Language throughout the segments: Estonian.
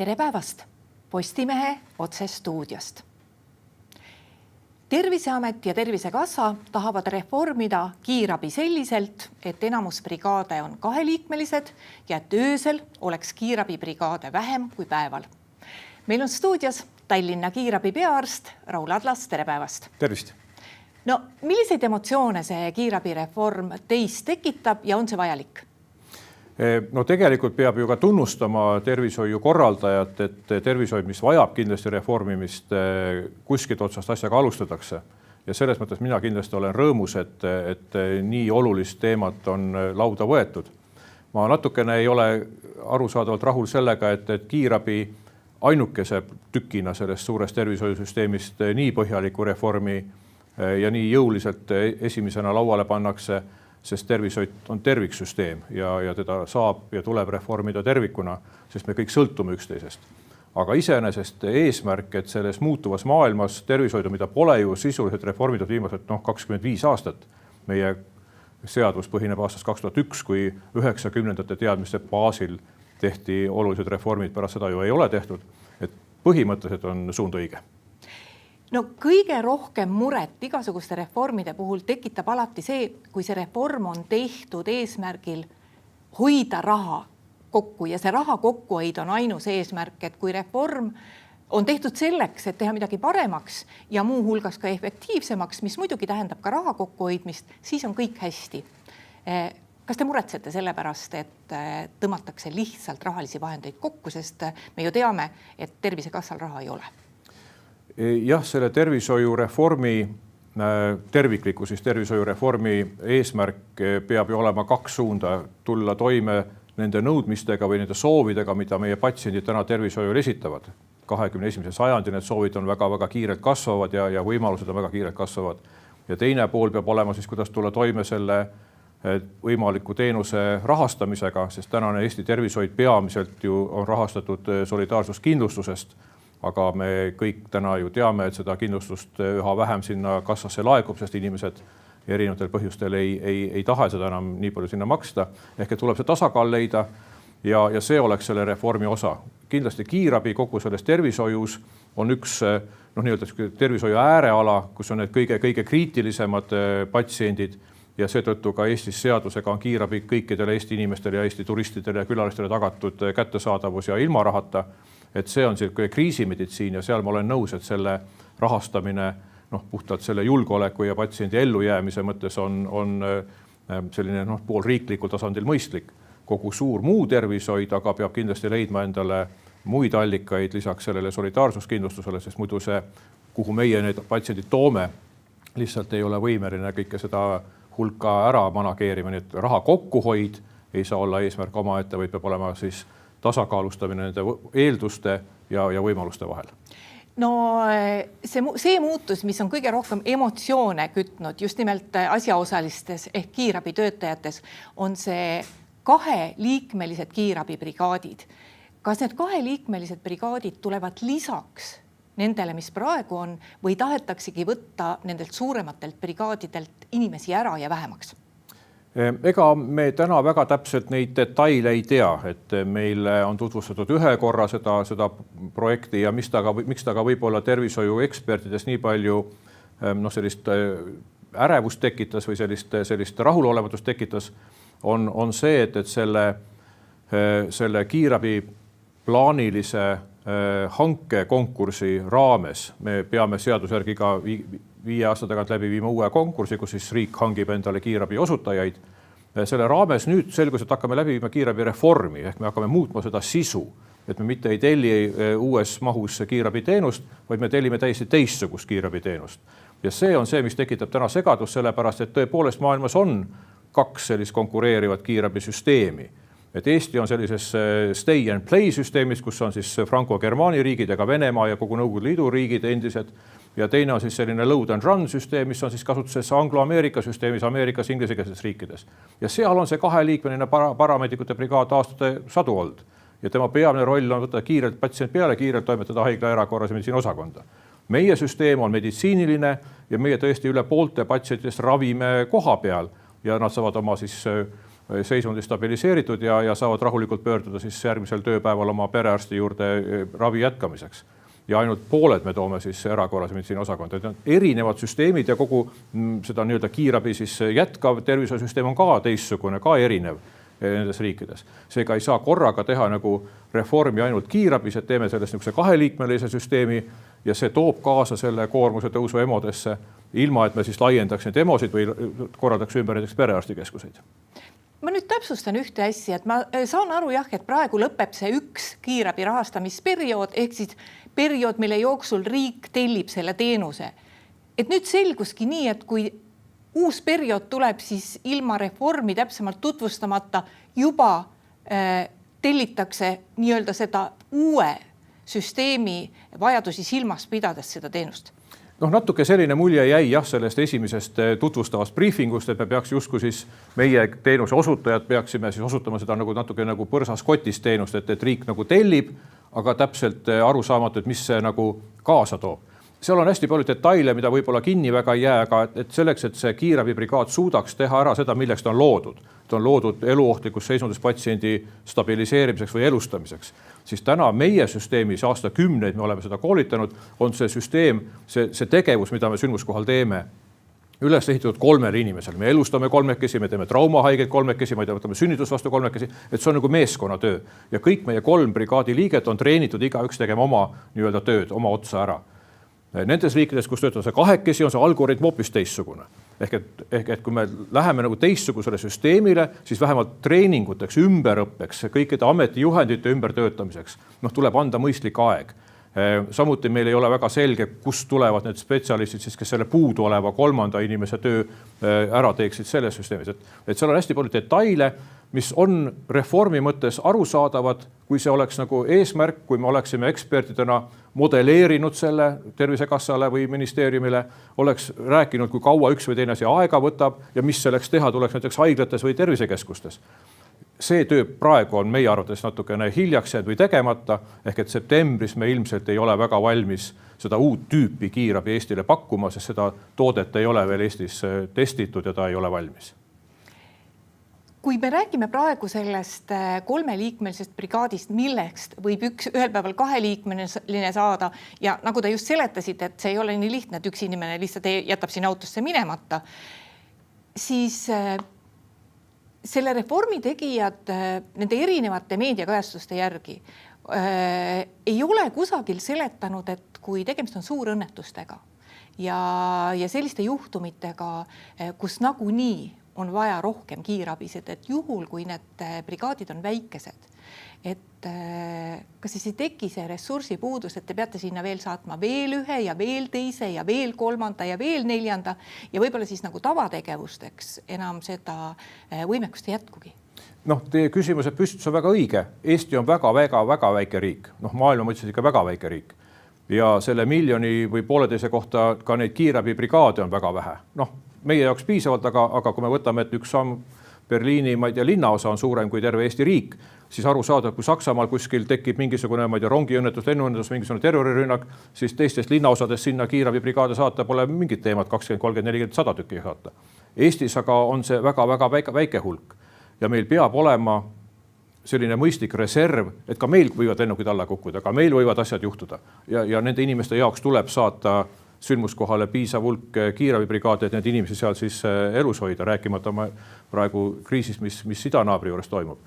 Tere päevast Postimehe otsestuudiost. Terviseamet ja Tervisekassa tahavad reformida kiirabi selliselt, et enamus brigaade on kaheliikmelised ja et öösel oleks kiirabibrigaade vähem kui päeval. Meil on stuudios Tallinna kiirabi peaarst Raul Adlas. Tere päevast. Tervist. No, milliseid emotsioone see kiirabireform teis tekitab ja on see vajalik? No tegelikult peab ju ka tunnustama tervishoiu korraldajat, et tervishoid, mis vajab kindlasti reformimist, kuskilt otsast asjaga alustatakse. Ja selles mõttes mina kindlasti olen rõõmus, et nii olulist teemat on lauda võetud. Ma natukene ei ole arusaadavalt rahul sellega, et kiirabi ainukese tükina sellest suurest tervishoiusüsteemist nii põhjaliku reformi ja nii jõuliselt esimesena lauale pannakse, sest tervishoid on terviksüsteem ja teda saab ja tuleb reformida tervikuna, sest me kõik sõltume üksteisest. Aga iseenesest eesmärk, et selles muutuvas maailmas tervishoidu, mida pole ju sisuliselt reformitud viimased 25 aastat, meie seadus põhineb aastast 2001, kui 90ndate teadmiste baasil tehti olulised reformid, pärast seda ju ei ole tehtud, et põhimõtteliselt on suund õige. No kõige rohkem muret igasuguste reformide puhul tekitab alati see, kui see reform on tehtud eesmärgil hoida raha kokku ja see raha kokkuhoid on ainus eesmärk, et kui reform on tehtud selleks, et teha midagi paremaks ja muu hulgas ka efektiivsemaks, mis muidugi tähendab ka raha kokkuhoidmist, siis on kõik hästi. Kas te muretsete selle pärast, et tõmmatakse lihtsalt rahalisi vahendeid kokku, sest me ju teame, et Tervisekassal raha ei ole? Jah, selle tervishoiureformi, tervikliku siis tervishoiureformi eesmärk peab ju olema kaks suunda, tulla toime nende nõudmistega või nende soovidega, mida meie patsiendid täna tervishoiul esitavad. 21. sajandi need soovid on väga-väga kiirelt kasvavad ja võimalused on väga kiirelt kasvavad. Ja teine pool peab olema siis, kuidas tulla toime selle võimaliku teenuse rahastamisega, sest tänane Eesti tervishoid peamiselt ju on rahastatud solidaarsuskindlustusest, aga me kõik täna ju teame, et seda kindlustust üha vähem sinna kassasse laekub, sest inimesed erinevatel põhjustel ei taha seda enam nii palju sinna maksta. Ehk et tuleb see tasakaal leida ja see oleks selle reformi osa. Kindlasti kiirabi kogu selles tervishoius on üks tervishoiu ääreala, kus on need kõige kriitilisemad patsiendid ja seetõttu ka Eestis seadusega on kiirabi kõikidele Eesti inimestele ja Eesti turistidele ja külalistele tagatud kättesaadavus ja ilma rahata. Et see on kriisimeditsiin ja seal ma olen nõus, et selle rahastamine puhtalt selle julgeoleku ja patsiendi ellujäämise mõttes on selline poolriiklikul tasandil mõistlik. Kogu suur muu tervishoid, aga peab kindlasti leidma endale muid allikaid lisaks sellele solidaarsuskindlustusele, sest muidu see, kuhu meie need patsiendid toome, lihtsalt ei ole võimeline kõike seda hulka ära manageerima, nii et raha kokkuhoid ei saa olla eesmärk omaette, või peab olema siis tasakaalustamine nende eelduste ja võimaluste vahel. No see muutus, mis on kõige rohkem emotsioone kütnud just nimelt asjaosalistes ehk kiirabitöötajates, on see kaheliikmelised kiirabibrigaadid. Kas need kaheliikmelised brigaadid tulevad lisaks nendele, mis praegu on, või tahetaksegi võtta nendelt suurematelt brigaadidelt inimesi ära ja vähemaks? Ega me täna väga täpselt neid detaile ei tea, et meil on tutvustatud ühe korra seda projekti ja miks ta ka võib-olla tervishoiu ekspertidest nii palju sellist ärevust tekitas või sellist rahulolematust tekitas, on see, et selle kiirabi plaanilise hankekonkursi raames me peame seaduse järgi ka 5 aasta tagant läbi viima uue konkursi, kus siis riik hangib endale kiirabi osutajaid. Selle raames nüüd selgus, et hakkame läbi viima kiirabi reformi, ehk me hakkame muutma seda sisu, et me mitte ei telli uues mahus kiirabi teenust, vaid me tellime täiesti teistsugust kiirabi teenust. Ja see on see, mis tekitab täna segadust, sellepärast, et tõepoolest maailmas on 2 sellist konkureerivat kiirabisüsteemi. Et Eesti on sellises stay and play süsteemis, kus on siis Franco-Germaani riigid ega Venemaa ja kogu Nõukogude Liidu riigid endised. Ja teine on siis selline load and run süsteem, mis on siis kasutuses Anglo-Ameerika süsteemis, Ameerikas, inglesikeelses riikides. Ja seal on see kaheliikmeline paramedikute brigaad aastate sadu olnud. Ja tema peamine roll on võtta kiirelt patsient peale, kiirelt toimetada haigla erakorralise meditsiini osakonda. Meie süsteem on meditsiiniline ja meie tõesti üle poolte patsientidest ravime koha peal ja nad saavad oma siis seisundi stabiliseeritud ja saavad rahulikult pöörduda siis järgmisel tööpäeval oma perearsti juurde ravi jätkamiseks. Ja ainult pooled me toome siis erakorralise meditsiini osakonda. Erinevad süsteemid ja kogu seda nii-öelda kiirabi siis jätkav tervishoiusüsteem on ka teistsugune, ka erinev nendes riikides. Seega ei saa korraga teha nagu reformi ainult kiirabis, et teeme sellest niisuguse kaheliikmelise süsteemi ja see toob kaasa selle koormuse tõusu EMO-desse, ilma et me siis laiendaks neid EMO-sid või korraldaks ümber näiteks perearstikeskuseid. Ma nüüd täpsustan ühte asja, et ma saan aru jah, et praegu lõpeb see üks kiirabi rahastamisperiood ehk siis periood, mille jooksul riik tellib selle teenuse. Et nüüd selguski nii, et kui uus periood tuleb, siis ilma reformi täpsemalt tutvustamata juba tellitakse nii-öelda seda uue süsteemi vajadusi silmas pidades seda teenust. Natuke selline mulje jäi jah sellest esimesest tutvustavast briefingust, et me peaks justkui siis meie teenuse osutajad peaksime siis osutama seda natuke nagu põrsas kotis teenust, et riik nagu tellib, aga täpselt aru saamatu, et mis see nagu kaasa toob. Seal on hästi palju detaile, mida võib-olla kinni väga ei jää, aga et selleks, et see kiirabibrigaad suudaks teha ära seda, milleks ta on loodud. Ta on loodud eluohtlikus seisundis patsiendi stabiliseerimiseks või elustamiseks. Siis täna meie süsteemis aastakümneid me oleme seda koolitanud, on see süsteem, see tegevus, mida me sündmuskohal teeme, üles ehitatud 3 inimesel. Me elustame 3, me teeme traumahaigeid 3, me võtame sünnitusvastu 3, et see on nagu meeskonnatöö. Ja kõik meie 3 brigaadi liiget on treenitud igaüks tegema oma nii-öelda tööd, oma otsa ära. Nendes riikides, kus töötada 2, on see algoritm hoopis teistsugune. Ehk et kui me läheme nagu teistsugusele süsteemile, siis vähemalt treeninguteks, ümberõppeks, kõikide ametijuhendite ümbertöötamiseks tuleb anda mõistlik aeg. Samuti meil ei ole väga selge, kust tulevad need spetsialistid, siis, kes selle puudu oleva 3. inimese töö ära teeksid selles süsteemis. Et seal on hästi palju detaile, mis on reformi mõttes arusaadavad, kui see oleks nagu eesmärk, kui me oleksime ekspertidena modelleerinud selle Tervisekassale või ministeeriumile, oleks rääkinud, kui kaua üks või teine asi aega võtab ja mis selleks teha tuleks näiteks haiglates või tervisekeskustes. See töö praegu on meie arvates natukene hiljaks jäänud või tegemata, ehk et septembris me ilmselt ei ole väga valmis seda uut tüüpi kiirabi Eestile pakkuma, sest seda toodet ei ole veel Eestis testitud ja ta ei ole valmis. Kui me räägime praegu sellest 3-liikmelisest brigaadist, millest võib ühel päeval 2-liikmeline saada ja nagu te just seletasid, et see ei ole nii lihtne, et üks inimene lihtsalt jätab siin autosse minemata, siis selle reformi tegijad nende erinevate meediakajastuste järgi ei ole kusagil seletanud, et kui tegemist on suurõnnetustega ja selliste juhtumitega, kus nagunii on vaja rohkem kiirabised, et juhul, kui need brigaadid on väikesed, et kas siis ei teki see ressursipuudus, et te peate sinna veel saatma veel ühe ja veel teise ja veel 3. ja veel 4. ja võib-olla siis nagu tavategevusteks enam seda võimekust ei jätkugi. Teie küsimuse püstitus on väga õige. Eesti on väga väike riik. Maailma mõttes ikka väga väike riik. Ja selle 1 miljoni või 1,5 kohta ka neid kiirabibrigaade on väga vähe. Meie jaoks piisavalt, aga kui me võtame, et üks Berliini linnaosa on suurem kui terve Eesti riik, siis aru saada, kui Saksamaal kuskil tekib mingisugune rongiõnnetus, lennuõnnetus, mingisugune terrorirünnak, siis teistest linnaosadest sinna kiirabibrigaade saata pole mingit teemat 20, 30, 40, 100 tükki saata. Eestis aga on see väga väike hulk ja meil peab olema selline mõistlik reserv, et ka meil võivad lennukid alla kukkuda, ka meil võivad asjad juhtuda ja nende inimeste jaoks tuleb saata sündmuskohale piisav hulk kiirabibrigaade, et need inimesi seal siis elus hoida, rääkimata praegu kriisist, mis idanaabri juures toimub.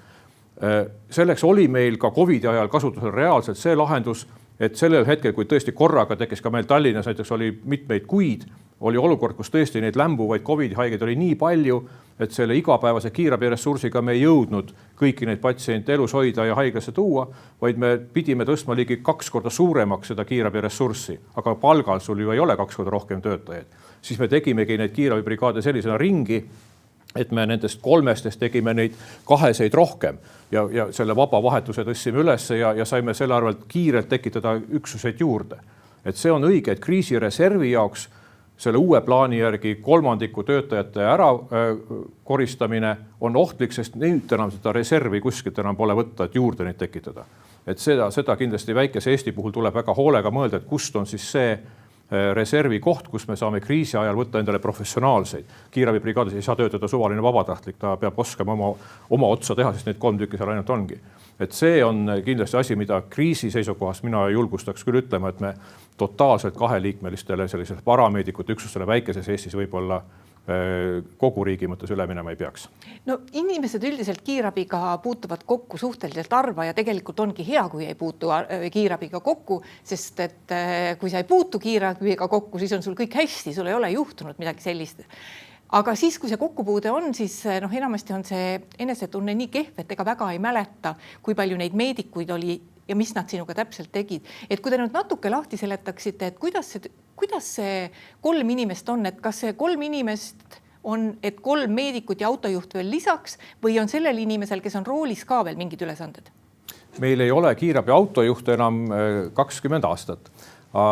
Selleks oli meil ka COVID ajal kasutusel reaalselt see lahendus, et sellel hetkel, kui tõesti korraga tekkis ka meil Tallinnas, näiteks oli mitmeid kuid, oli olukord, kus tõesti neid lämbuvaid COVID-haigeid oli nii palju, et selle igapäevase kiirabiressursiga me ei jõudnud kõiki neid patsiente elus hoida ja haiglasse tuua, vaid me pidime tõstma ligi 2 korda suuremaks seda kiirabiressurssi, aga palgal sul ju ei ole 2 korda rohkem töötajaid. Siis me tegimegi neid kiirabibrigaade sellisena ringi, et me nendest 3 tegime neid 2 rohkem ja selle vaba vahetuse tõstsime üles ja saime selle arvelt kiirelt tekitada üksuseid juurde. Et see on õige, et kriisireservi jaoks selle uue plaani järgi 3 töötajate ära koristamine on ohtlik, sest nüüd enam seda reservi kuskilt enam pole võtta, et juurde neid tekitada. Et seda kindlasti väikese Eesti puhul tuleb väga hoolega mõelda, et kust on siis see reservi koht, kus me saame kriisi ajal võtta endale professionaalseid. Kiirabibrigaadis ei saa töötada suvaline vabatahtlik, ta peab oskama oma otsa teha, sest need 3 tükki seal ainult ongi. Et see on kindlasti asi, mida kriisi seisukohast mina julgustaks küll ütlema, et me totaalselt 2-liikmelistele sellisele parameedikute üksustele väikeses Eestis võib-olla kogu riigi mõttes üle minema ei peaks. No inimesed üldiselt kiirabiga puutuvad kokku suhteliselt harva ja tegelikult ongi hea, kui ei puutu kiirabiga kokku, sest et kui sa ei puutu kiirabiga kokku, siis on sul kõik hästi, sul ei ole juhtunud midagi sellist. Aga siis, kui see kokkupuude on, siis enamasti on see enesetunne nii kehv, et ega väga ei mäleta, kui palju neid meedikuid oli ja mis nad sinuga täpselt tegid. Et kui te nüüd natuke lahti seletaksite, et kuidas see 3 inimest on, et kas see 3 inimest on, et 3 meedikut ja autojuht veel lisaks või on sellel inimesel, kes on roolis ka veel mingid ülesanded? Meil ei ole kiirabi autojuht enam 20 aastat.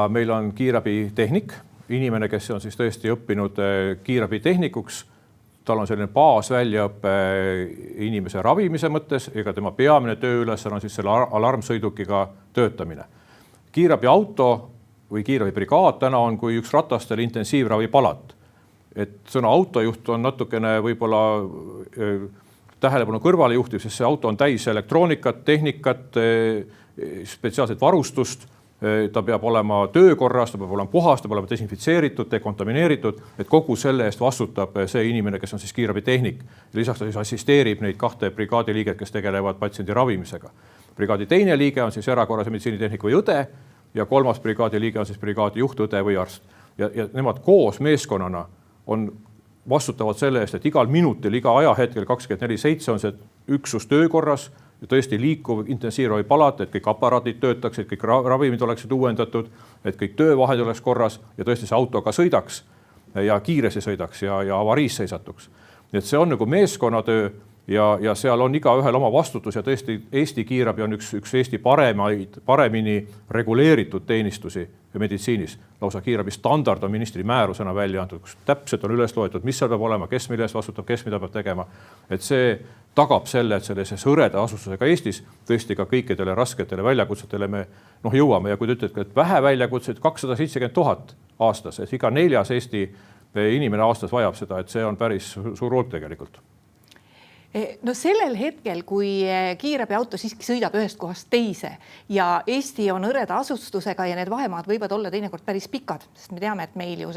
Meil on kiirabi tehnik, inimene, kes on siis tõesti õppinud kiirabi tehnikuks. Tal on selline baasväljaõppe inimese ravimise mõttes, ega tema peamine tööülesanne on siis selle alarmsõidukiga töötamine. Kiirabi auto või kiirabibrigaad täna on kui üks ratastel intensiivravipalat. Et sõna autojuht on natukene võib-olla tähelepanu kõrvale juhtiv, sest see auto on täis elektroonikat, tehnikat, spetsiaalset varustust. Ta peab olema töökorras, ta peab olema puhas, ta peab olema desinfitseeritud, dekontamineeritud, et kogu selle eest vastutab see inimene, kes on siis kiirabitehnik. Lisaks ta siis assisteerib neid 2 brigaadi liiget, kes tegelevad patsiendi ravimisega. Brigaadi teine liige on siis erakorralise meditsiinitehnik või õde ja 3. brigaadi liige on siis brigaadi juht, õde või arst. Ja nemad koos meeskonnana vastutavad selle eest, et igal minutil, iga ajahetkel 24/7 on see üksus töökorras ja tõesti liikuv intensiivravipalat, et kõik aparaadid töötaksid, kõik ravimid oleksid uuendatud, et kõik töövahend oleks korras ja tõesti see auto ka sõidaks ja kiiresti sõidaks ja avariisse ei satuks. Nii et see on nagu meeskonnatöö ja seal on igaühel oma vastutus ja tõesti Eesti kiirabi on üks Eesti paremini reguleeritud teenistusi meditsiinis. Lausa kiirabi standard on ministri määrusena välja antud, kus täpselt on üles loetud, mis seal peab olema, kes mille eest vastutab, kes mida peab tegema. Et see tagab selle, et sellises hõreda asustusega Eestis tõesti ka kõikidele rasketele väljakutsetele me jõuame. Ja kui te ütlete, et vähe väljakutseid 270 000 aastas, et iga 4. Eesti inimene aastas vajab seda, et see on päris suur hulk tegelikult. No sellel hetkel, kui kiirabiauto siiski sõidab ühest kohast teise ja Eesti on hõreda asustusega ja need vahemaad võivad olla teinekord päris pikad, sest me teame, et meil ju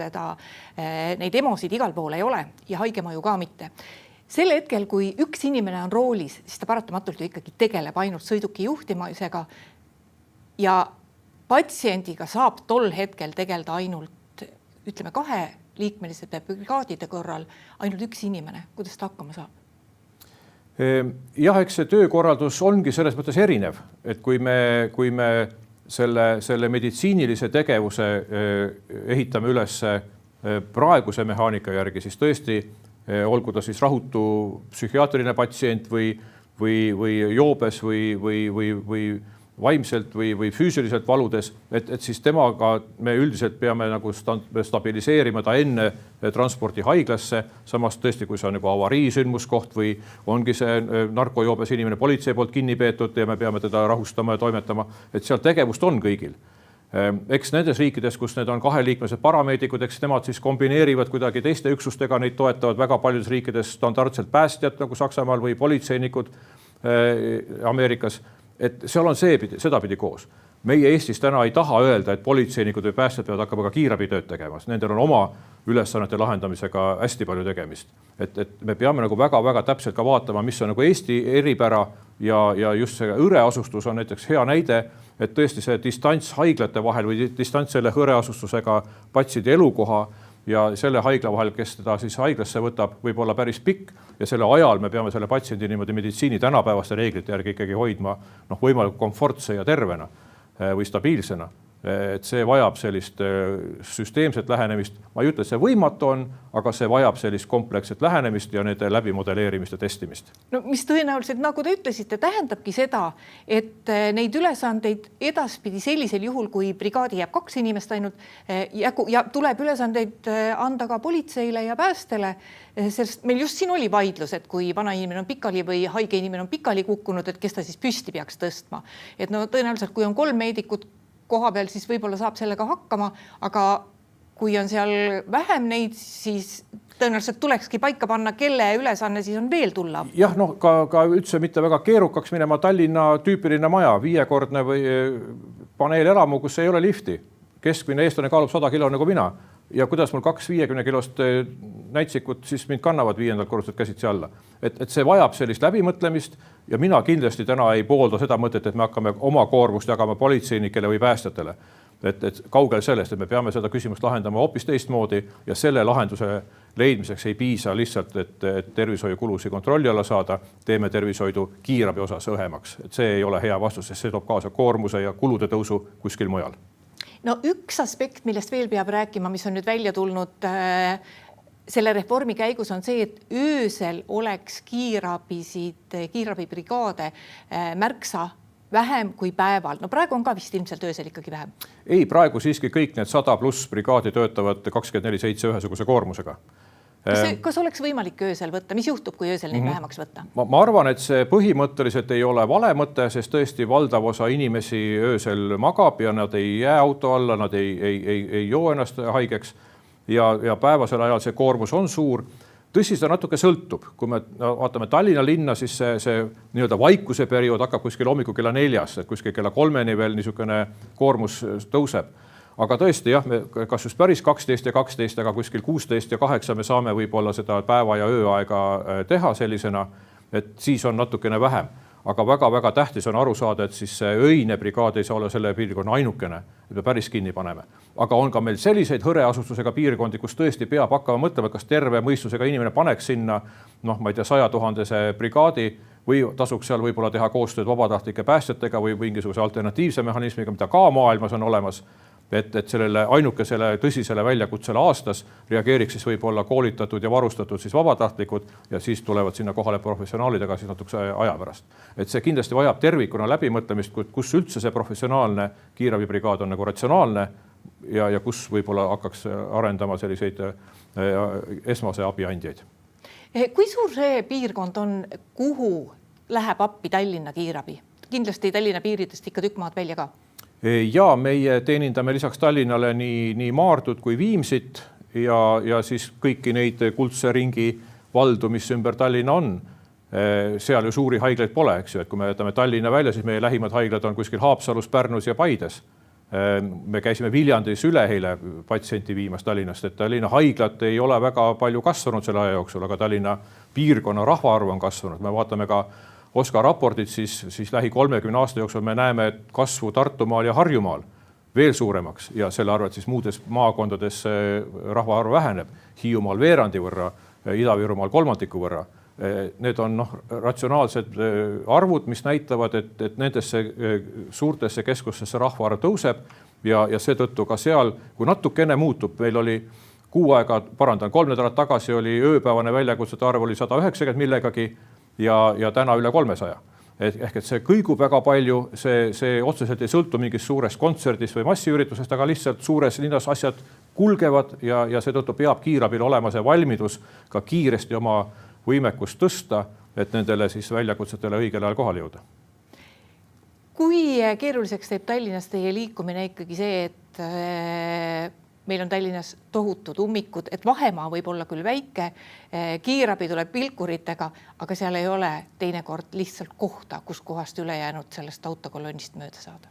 neid emosid igal pool ei ole ja haigemaju ka mitte. Sel hetkel, kui üks inimene on roolis, siis ta paratamatult ju ikkagi tegeleb ainult sõiduki juhtimisega ja patsiendiga saab tol hetkel tegeleda ainult, ütleme 2-liikmelised brigaadide korral ainult üks inimene. Kuidas ta hakkama saab? Jah, eks see töökorraldus ongi selles mõttes erinev, et kui me selle meditsiinilise tegevuse ehitame üles praeguse mehaanika järgi, siis tõesti olgu ta siis rahutu psühhiaatriline patsient või joobes või vaimselt või füüsiliselt valudes, et siis temaga me üldiselt peame nagu stabiliseerima ta enne transporti haiglasse. Samas tõesti, kui see on nagu avariisündmuskoht või ongi see narkojoobes inimene politsei poolt kinni peetud ja me peame teda rahustama ja toimetama, et seal tegevust on kõigil. Eks nendes riikides, kus need on 2-liikmelised parameedikud, eks nemad siis kombineerivad kuidagi teiste üksustega, neid toetavad väga paljudes riikides standardselt päästjad nagu Saksamaal või politseinikud Ameerikas. Et seal on sedapidi koos. Meie Eestis täna ei taha öelda, et politseinikud või päästjad peavad hakkama ka kiirabitööd tegema. Nendel on oma ülesannete lahendamisega hästi palju tegemist. Et me peame nagu väga-väga täpselt ka vaatama, mis on nagu Eesti eripära ja just see hõreasustus on näiteks hea näide, et tõesti see distants haiglate vahel või distants selle hõreasustusega patsiendi elukoha ja selle haigla vahel, kes teda siis haiglasse võtab, võib olla päris pikk ja selle ajal me peame selle patsiendi niimoodi meditsiini tänapäevaste reeglite järgi ikkagi hoidma võimalikult komfortse ja tervena või stabiilsena. Et see vajab sellist süsteemset lähenemist. Ma ei ütle, et see võimatu on, aga see vajab sellist kompleksset lähenemist ja nende läbimodelleerimist ja testimist. No mis tõenäoliselt, nagu te ütlesite, tähendabki seda, et neid ülesandeid edaspidi sellisel juhul, kui brigaadi jääb 2 inimest ainult ja tuleb ülesandeid anda ka politseile ja päästele, sest meil just siin oli vaidlus, et kui vana inimene on pikali või haige inimene on pikali kukkunud, et kes ta siis püsti peaks tõstma. Et no tõenäoliselt, kui on 3 meedikut koha peal, siis võib-olla saab sellega hakkama, aga kui on seal vähem neid, siis tõenäoliselt tulekski paika panna, kelle ülesanne siis on veel tulla. Jah, noh, ka üldse mitte väga keerukaks minema Tallinna tüüpiline maja, 5-kordne või paneelelamu, kus ei ole lifti. Keskmine eestlane kaalub 100 kilo nagu mina. Ja kuidas mul 2 50 kilost näitsikut siis mind kannavad 5. korruselt käsitsi alla. Et see vajab sellist läbimõtlemist ja mina kindlasti täna ei poolda seda mõtet, et me hakkame oma koormust jagama politseinikele või päästjatele. Et kaugel sellest, et me peame seda küsimust lahendama hoopis teistmoodi ja selle lahenduse leidmiseks ei piisa lihtsalt, et tervishoiukulusi kontrolli alla saada, teeme tervishoidu kiirabi osas õhemaks. Et see ei ole hea vastus, sest see toob kaasa koormuse ja kulude tõusu kuskil mujal. No üks aspekt, millest veel peab rääkima, mis on nüüd välja tulnud selle reformi käigus on see, et öösel oleks kiirabibrigaade märksa vähem kui päeval. No praegu on ka vist ilmselt öösel ikkagi vähem. Ei, praegu siiski kõik need 100+ brigaadi töötavad 24/7 ühesuguse koormusega. Kas oleks võimalik öösel võtta? Mis juhtub, kui öösel neid vähemaks võtta? Ma arvan, et see põhimõtteliselt ei ole vale mõte, sest tõesti valdav osa inimesi öösel magab ja nad ei jää auto alla, nad ei joo ennast haigeks ja päevasel ajal see koormus on suur. Tõsi, seda natuke sõltub. Kui me vaatame Tallinna linna, siis see nii-öelda vaikuse periood hakkab kuskil hommiku kella 4, et kuskil kella 3 veel niisugune koormus tõuseb. Aga tõesti jah, kas just päris 12 ja 12, aga kuskil 16 ja 8 me saame võib-olla seda päeva ja ööaega teha sellisena, et siis on natukene vähem. Aga väga-väga tähtis on aru saada, et siis see öine brigaad ei saa olla selle piirkonna ainukene, et me päris kinni paneme. Aga on ka meil selliseid hõreasustusega piirkondi, kus tõesti peab hakkama mõtlema, kas terve mõistusega inimene paneks sinna, ma ei tea, 100 000 brigaadi või tasuks seal võib-olla teha koostööd vabatahtlike päästjatega või mingisuguse alternatiivse mehhanismiga, mida ka maailmas on olemas. Et sellele ainukesele tõsisele väljakutsele aastas reageeriks siis võib-olla koolitatud ja varustatud siis vabatahtlikud ja siis tulevad sinna kohale professionaalidega siis natukese aja pärast. Et see kindlasti vajab tervikuna läbimõtlemist, kus üldse see professionaalne kiirabibrigaad on nagu ratsionaalne ja kus võib-olla hakkaks arendama selliseid esmase abi andjaid. Kui suur see piirkond on, kuhu läheb appi Tallinna kiirabi? Kindlasti Tallinna piiridest ikka tükk maad välja ka. Ja meie teenindame lisaks Tallinnale nii Maardut kui Viimsit ja siis kõiki neid kuldse ringi valdu, mis ümber Tallinna on. Seal ju suuri haiglaid pole, eks ju, et kui me jätame Tallinna välja, siis meie lähimad haiglad on kuskil Haapsalus, Pärnus ja Paides. Me käisime Viljandis üleheile patsienti viimas Tallinnast, et Tallinna haiglad ei ole väga palju kasvanud selle aja jooksul, aga Tallinna piirkonna rahvaarv on kasvanud. Me vaatame ka OSKA raportit, siis lähi 30 aasta jooksul me näeme kasvu Tartumaal ja Harjumaal veel suuremaks ja selle arvelt siis muudes maakondades rahvaarv väheneb. Hiiumaal veerandi võrra, Ida-Virumaal 1/3 võrra. Need on ratsionaalsed arvud, mis näitavad, et nendesse suurtesse keskustesse rahvaarv tõuseb ja seetõttu ka seal, kui natukene muutub, meil oli 3 nädalat tagasi oli ööpäevane väljakutsete arv oli 190 millegagi, ja täna üle 300. Ehk et see kõigub väga palju, see otseselt ei sõltu mingist suurest kontserdist või massiüritusest, aga lihtsalt suures linnas asjad kulgevad ja seetõttu peab kiirabil olema see valmidus ka kiiresti oma võimekust tõsta, et nendele siis väljakutsetele õigel ajal kohale jõuda. Kui keeruliseks teeb Tallinnas teie liikumine ikkagi see, et meil on Tallinnas tohutud ummikud, et vahemaa võib olla küll väike, kiirabi tuleb pilkuritega, aga seal ei ole teinekord lihtsalt kohta, kus kohast ülejäänud sellest autokolonnist mööda saada?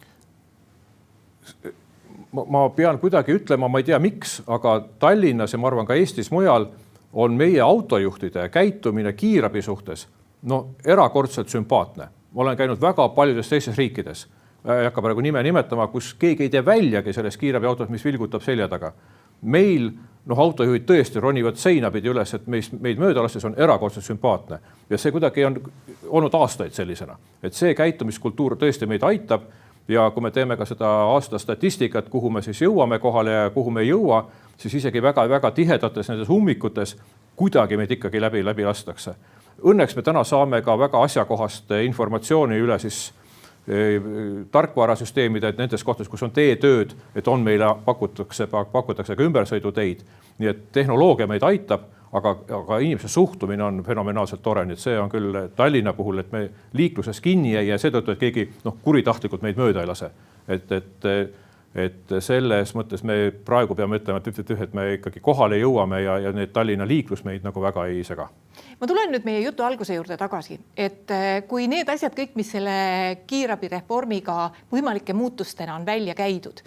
Ma pean kuidagi ütlema, ma ei tea miks, aga Tallinnas ja ma arvan ka Eestis mujal on meie autojuhtide käitumine kiirabi suhtes erakordselt sümpaatne. Ma olen käinud väga paljudes teistes riikides. Ei hakka praegu nime nimetama, kus keegi ei tee väljagi sellest kiirabiautot, mis vilgutab selja taga. Meil autojuhid tõesti ronivad seinapidi üles, et meid möödalastes on erakordselt sümpaatne. Ja see kuidagi on olnud aastaid sellisena. Et see käitumiskultuur tõesti meid aitab ja kui me teeme ka seda aasta statistikat, kuhu me siis jõuame kohale ja kuhu me ei jõua, siis isegi väga-väga tihedates nendes ummikutes kuidagi meid ikkagi läbi lastakse. Õnneks me täna saame ka väga asjakohast informatsiooni üle siis tarkvarasüsteemide, et nendes kohtades, kus on teetööd, et on meile pakutakse ka ümbersõiduteid. Nii et tehnoloogia meid aitab, aga inimese suhtumine on fenomenaalselt tore. Nii et see on küll Tallinna puhul, et me liikluses kinni ei ja seetõttu, et keegi kuritahtlikult meid mööda ei lase. Et et selles mõttes me praegu peame ütlema, et me ikkagi kohale jõuame ja need Tallinna liiklus meid nagu väga ei sega. Ma tulen nüüd meie jutu alguse juurde tagasi, et kui need asjad kõik, mis selle kiirabireformiga võimalike muutustena on välja käidud,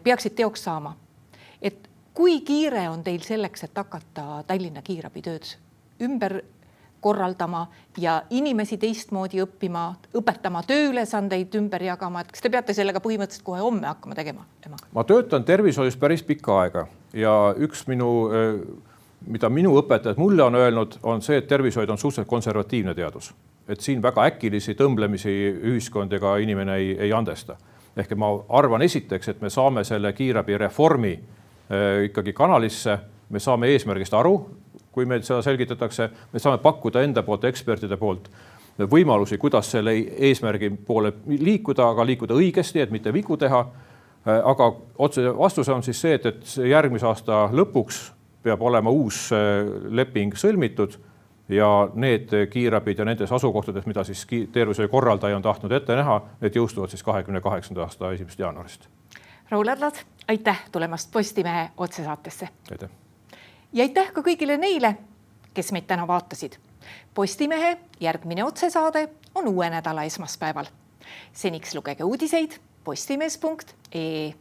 peaksid teoks saama. Et kui kiire on teil selleks, et hakata Tallinna kiirabitööd ümber korraldama ja inimesi teistmoodi õpetama, tööülesandeid ümber jagama, et kas te peate sellega põhimõtteliselt kohe homme hakkama tegema? Ma töötan tervishoius päris pikka aega ja üks mida minu õpetajad mulle on öelnud, on see, et tervishoid on suhteliselt konservatiivne teadus. Et siin väga äkilisi tõmblemisi ühiskond ega inimene ei andesta. Ehk ma arvan esiteks, et me saame selle kiirabireformi ikkagi kanalisse, me saame eesmärgist aru, kui meil seda selgitatakse, me saame pakkuda enda poolt, ekspertide poolt võimalusi, kuidas selle eesmärgi poole liikuda, aga liikuda õigesti, et mitte vigu teha. Aga otse vastus on siis see, et järgmise aasta lõpuks peab olema uus leping sõlmitud ja need kiirabid ja nendes asukohtades, mida siis tervishoiu korraldaja on tahtnud ette näha, need jõustuvad siis 28. aasta 1. jaanuarist. Raul Adlas, aitäh tulemast Postimehe otsesaatesse. Aitäh. Ja aitäh ka kõigile neile, kes meid täna vaatasid. Postimehe järgmine otsesaade on uue nädala esmaspäeval. Seniks lugege uudiseid postimees.ee.